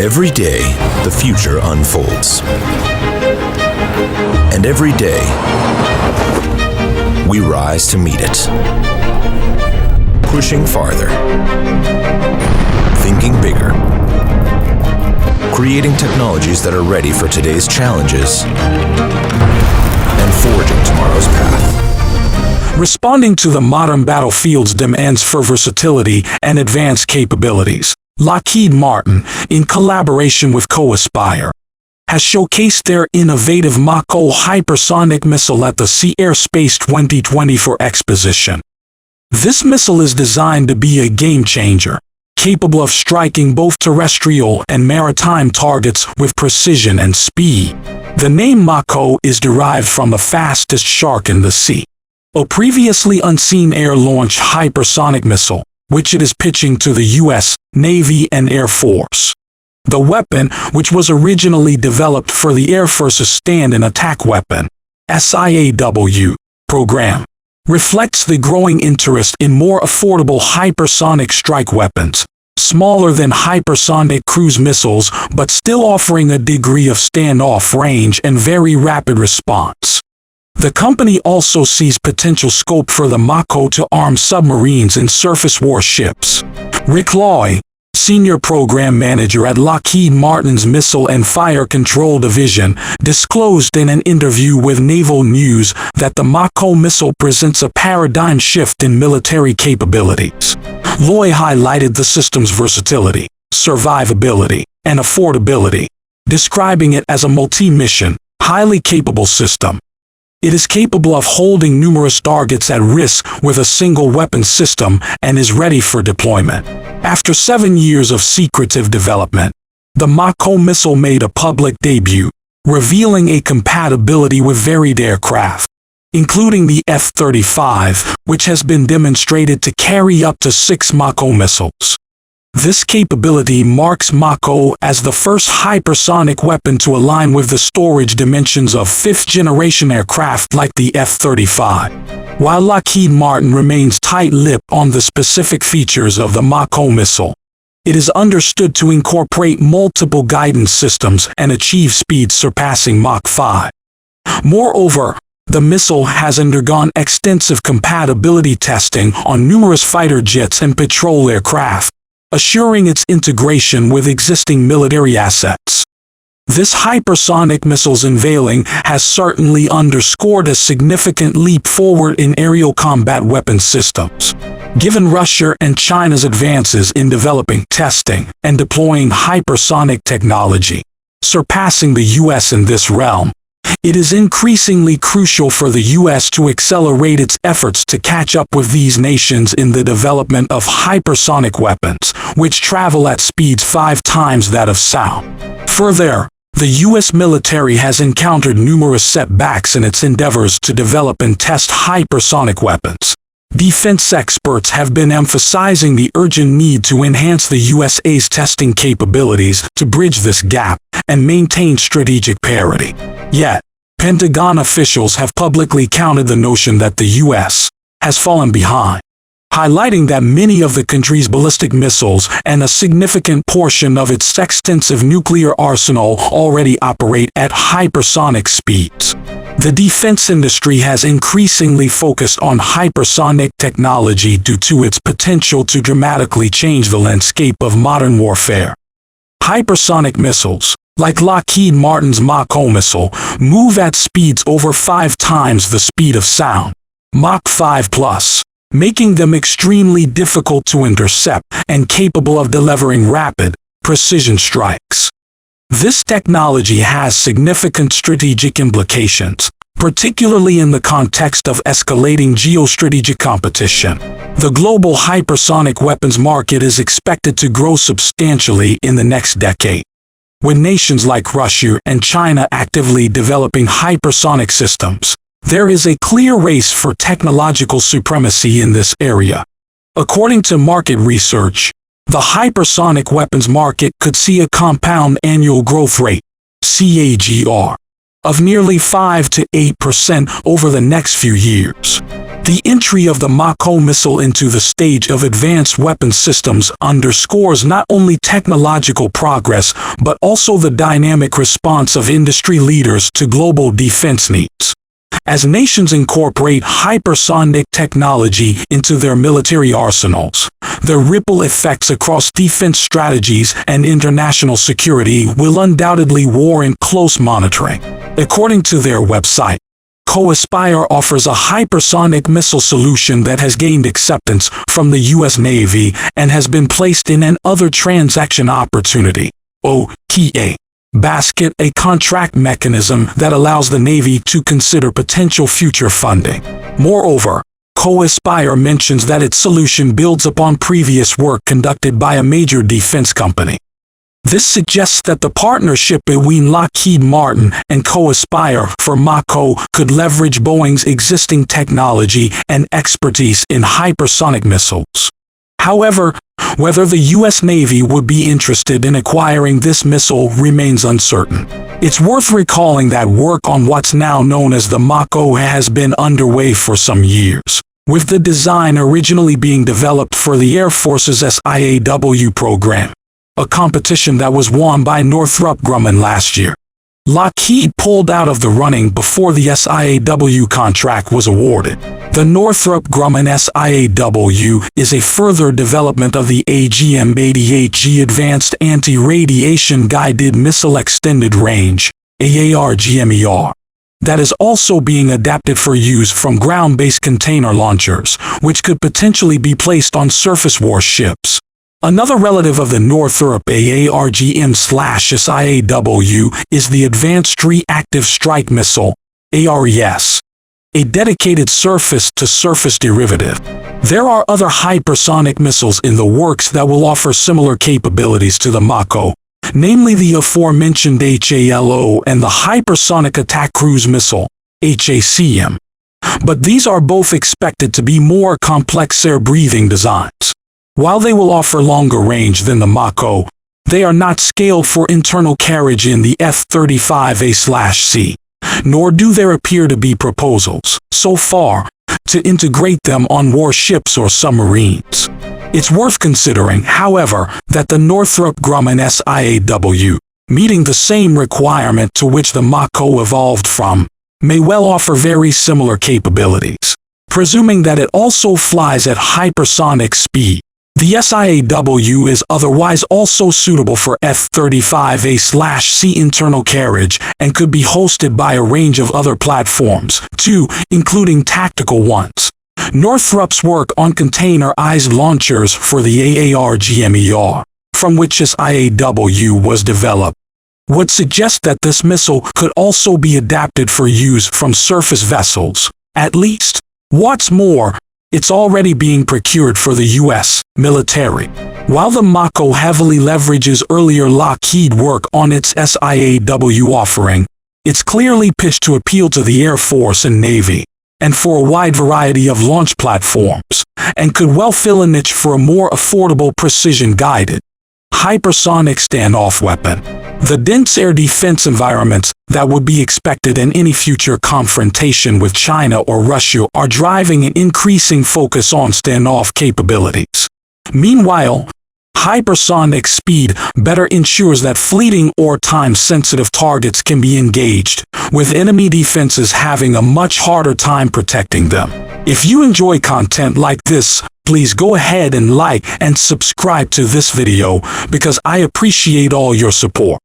Every day, the future unfolds. And every day, we rise to meet it. Pushing farther. Thinking bigger. Creating technologies that are ready for today's challenges. And forging tomorrow's path. Responding to the modern battlefield's demands for versatility and advanced capabilities, Lockheed Martin, in collaboration with Co-Aspire, has showcased their innovative Mako hypersonic missile at the Airstrike 2024 exposition. This missile is designed to be a game-changer, capable of striking both terrestrial and maritime targets with precision and speed. The name Mako is derived from the fastest shark in the sea, a previously unseen air-launched hypersonic missile, which it is pitching to the U.S. Navy and Air Force. The weapon, which was originally developed for the Air Force's Stand-in Attack Weapon (SIAW) program, reflects the growing interest in more affordable hypersonic strike weapons, smaller than hypersonic cruise missiles but still offering a degree of standoff range and very rapid response. The company also sees potential scope for the Mako to arm submarines and surface warships. Rick Loy, Senior Program Manager at Lockheed Martin's Missile and Fire Control Division, disclosed in an interview with Naval News that the Mako missile presents a paradigm shift in military capabilities. Loy highlighted the system's versatility, survivability, and affordability, describing it as a multi-mission, highly capable system. It is capable of holding numerous targets at risk with a single weapon system and is ready for deployment. After 7 years of secretive development, the Mako missile made a public debut, revealing a compatibility with varied aircraft, including the F-35, which has been demonstrated to carry up to 6 Mako missiles. This capability marks Mako as the first hypersonic weapon to align with the storage dimensions of fifth-generation aircraft like the F-35. While Lockheed Martin remains tight-lipped on the specific features of the Mako missile, it is understood to incorporate multiple guidance systems and achieve speeds surpassing Mach 5. Moreover, the missile has undergone extensive compatibility testing on numerous fighter jets and patrol aircraft, assuring its integration with existing military assets. This hypersonic missile's unveiling has certainly underscored a significant leap forward in aerial combat weapon systems. Given Russia and China's advances in developing, testing, and deploying hypersonic technology, surpassing the U.S. in this realm, it is increasingly crucial for the U.S. to accelerate its efforts to catch up with these nations in the development of hypersonic weapons, which travel at speeds 5 times that of sound. Further, the U.S. military has encountered numerous setbacks in its endeavors to develop and test hypersonic weapons. Defense experts have been emphasizing the urgent need to enhance the USA's testing capabilities to bridge this gap and maintain strategic parity. Yet, Pentagon officials have publicly countered the notion that the U.S. has fallen behind, highlighting that many of the country's ballistic missiles and a significant portion of its extensive nuclear arsenal already operate at hypersonic speeds. The defense industry has increasingly focused on hypersonic technology due to its potential to dramatically change the landscape of modern warfare. Hypersonic missiles, like Lockheed Martin's Mako missile, move at speeds over 5 times the speed of sound, Mach 5+, making them extremely difficult to intercept and capable of delivering rapid, precision strikes. This technology has significant strategic implications, particularly in the context of escalating geostrategic competition. The global hypersonic weapons market is expected to grow substantially in the next decade, with nations like Russia and China actively developing hypersonic systems. There is a clear race for technological supremacy in this area. According to market research, the hypersonic weapons market could see a compound annual growth rate, CAGR, of nearly 5 to 8% over the next few years. The entry of the Mako missile into the stage of advanced weapon systems underscores not only technological progress, but also the dynamic response of industry leaders to global defense needs. As nations incorporate hypersonic technology into their military arsenals, the ripple effects across defense strategies and international security will undoubtedly warrant close monitoring. According to their website, Co-Aspire offers a hypersonic missile solution that has gained acceptance from the U.S. Navy and has been placed in an other transaction opportunity (OTA) basket, a contract mechanism that allows the Navy to consider potential future funding. Moreover, Co-Aspire mentions that its solution builds upon previous work conducted by a major defense company. This suggests that the partnership between Lockheed Martin and Co-Aspire for Mako could leverage Boeing's existing technology and expertise in hypersonic missiles. However, whether the U.S. Navy would be interested in acquiring this missile remains uncertain. It's worth recalling that work on what's now known as the Mako has been underway for some years, with the design originally being developed for the Air Force's SIAW program, a competition that was won by Northrop Grumman last year. Lockheed pulled out of the running before the SIAW contract was awarded. The Northrop Grumman SIAW is a further development of the AGM-88G Advanced Anti-Radiation Guided Missile Extended Range (AARGMER) that is also being adapted for use from ground-based container launchers, which could potentially be placed on surface warships. Another relative of the Northrop AARGM/SIAW is the Advanced Reactive Strike Missile, ARES, a dedicated surface-to-surface derivative. There are other hypersonic missiles in the works that will offer similar capabilities to the Mako, namely the aforementioned HALO and the Hypersonic Attack Cruise Missile, HACM. But these are both expected to be more complex air-breathing designs. While they will offer longer range than the Mako, they are not scaled for internal carriage in the F-35A/C, nor do there appear to be proposals, so far, to integrate them on warships or submarines. It's worth considering, however, that the Northrop Grumman SIAW, meeting the same requirement to which the Mako evolved from, may well offer very similar capabilities, presuming that it also flies at hypersonic speed. The SIAW is otherwise also suitable for F-35A/C internal carriage and could be hosted by a range of other platforms, too, including tactical ones. Northrop's work on containerized launchers for the AARGMER, from which SIAW was developed, would suggest that this missile could also be adapted for use from surface vessels, at least. What's more, it's already being procured for the U.S. military. While the Mako heavily leverages earlier Lockheed work on its SIAW offering, it's clearly pitched to appeal to the Air Force and Navy, and for a wide variety of launch platforms, and could well fill a niche for a more affordable precision-guided hypersonic standoff weapon. The dense air defense environments that would be expected in any future confrontation with China or Russia are driving an increasing focus on standoff capabilities. Meanwhile, hypersonic speed better ensures that fleeting or time-sensitive targets can be engaged, with enemy defenses having a much harder time protecting them. If you enjoy content like this, please go ahead and like and subscribe to this video because I appreciate all your support.